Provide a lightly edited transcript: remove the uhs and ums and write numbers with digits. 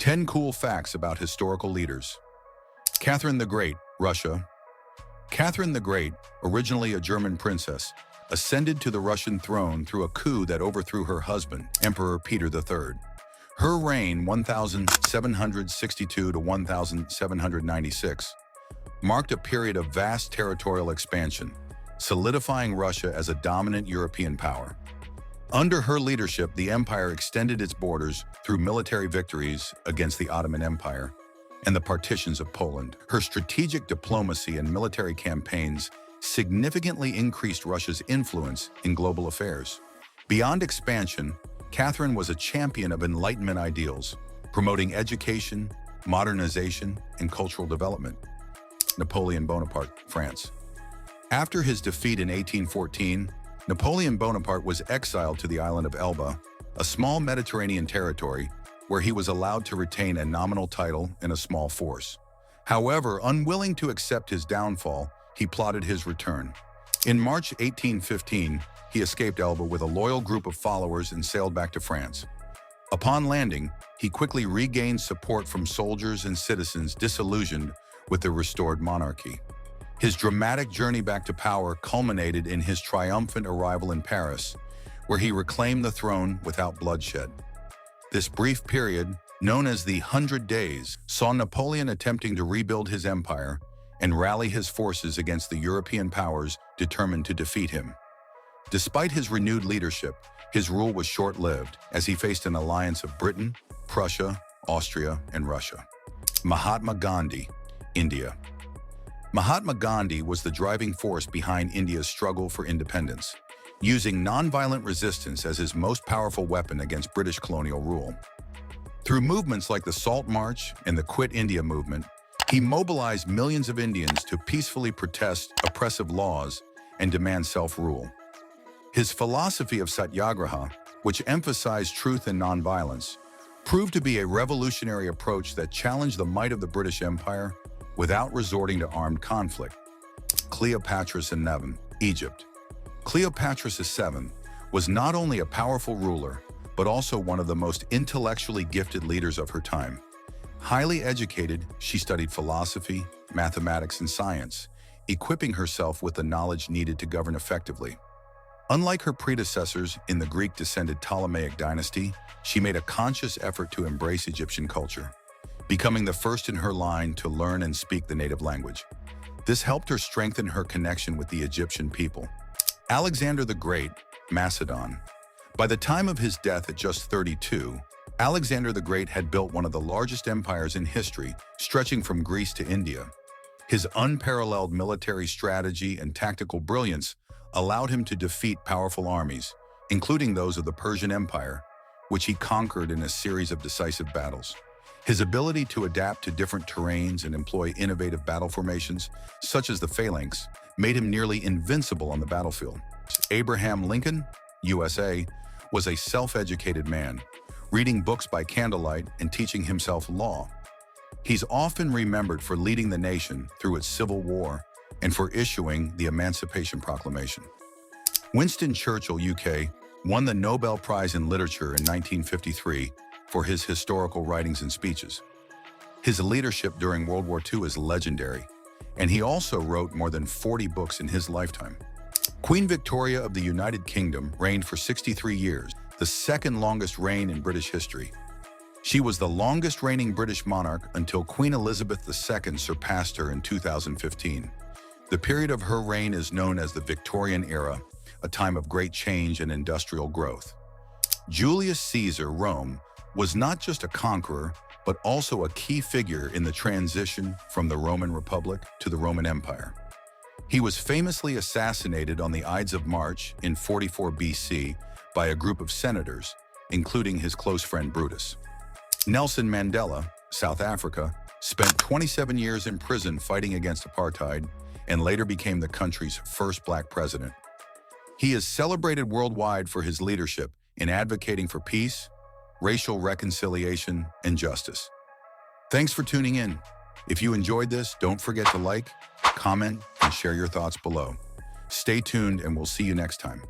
10 cool facts about historical leaders. Catherine the Great, Russia. Catherine the Great, originally a German princess, ascended to the Russian throne through a coup that overthrew her husband, Emperor Peter III. Her reign, 1762 to 1796, marked a period of vast territorial expansion, solidifying Russia as a dominant European power. Under her leadership, the empire extended its borders through military victories against the Ottoman Empire and the partitions of Poland. Her strategic diplomacy and military campaigns significantly increased Russia's influence in global affairs. Beyond expansion, Catherine was a champion of Enlightenment ideals, promoting education, modernization, and cultural development. Napoleon Bonaparte, France. After his defeat in 1814, Napoleon Bonaparte was exiled to the island of Elba, a small Mediterranean territory where he was allowed to retain a nominal title and a small force. However, unwilling to accept his downfall, he plotted his return. In March 1815, he escaped Elba with a loyal group of followers and sailed back to France. Upon landing, he quickly regained support from soldiers and citizens disillusioned with the restored monarchy. His dramatic journey back to power culminated in his triumphant arrival in Paris, where he reclaimed the throne without bloodshed. This brief period, known as the 100 Days, saw Napoleon attempting to rebuild his empire and rally his forces against the European powers determined to defeat him. Despite his renewed leadership, his rule was short-lived as he faced an alliance of Britain, Prussia, Austria, and Russia. Mahatma Gandhi, India. Mahatma Gandhi was the driving force behind India's struggle for independence, using nonviolent resistance as his most powerful weapon against British colonial rule. Through movements like the Salt March and the Quit India movement, he mobilized millions of Indians to peacefully protest oppressive laws and demand self-rule. His philosophy of satyagraha, which emphasized truth and nonviolence, proved to be a revolutionary approach that challenged the might of the British Empire without resorting to armed conflict. Cleopatra VII, Egypt. Cleopatra VII was not only a powerful ruler, but also one of the most intellectually gifted leaders of her time. Highly educated, she studied philosophy, mathematics, and science, equipping herself with the knowledge needed to govern effectively. Unlike her predecessors in the Greek-descended Ptolemaic dynasty, she made a conscious effort to embrace Egyptian culture, becoming the first in her line to learn and speak the native language. This helped her strengthen her connection with the Egyptian people. Alexander the Great, Macedon. By the time of his death at just 32, Alexander the Great had built one of the largest empires in history, stretching from Greece to India. His unparalleled military strategy and tactical brilliance allowed him to defeat powerful armies, including those of the Persian Empire, which he conquered in a series of decisive battles. His ability to adapt to different terrains and employ innovative battle formations, such as the phalanx, made him nearly invincible on the battlefield. Abraham Lincoln, USA, was a self-educated man, reading books by candlelight and teaching himself law. He's often remembered for leading the nation through its Civil War and for issuing the Emancipation Proclamation. Winston Churchill, UK, won the Nobel Prize in Literature in 1953 for his historical writings and speeches. His leadership during World War II is legendary, and he also wrote more than 40 books in his lifetime. Queen Victoria of the United Kingdom reigned for 63 years, the second longest reign in British history. She was the longest reigning British monarch until Queen Elizabeth II surpassed her in 2015. The period of her reign is known as the Victorian era, a time of great change and industrial growth. Julius Caesar, Rome, was not just a conqueror, but also a key figure in the transition from the Roman Republic to the Roman Empire. He was famously assassinated on the Ides of March in 44 BC by a group of senators, including his close friend Brutus. Nelson Mandela, South Africa, spent 27 years in prison fighting against apartheid and later became the country's first black president. He is celebrated worldwide for his leadership in advocating for peace, racial reconciliation, and justice. Thanks for tuning in. If you enjoyed this, don't forget to like, comment, and share your thoughts below. Stay tuned and we'll see you next time.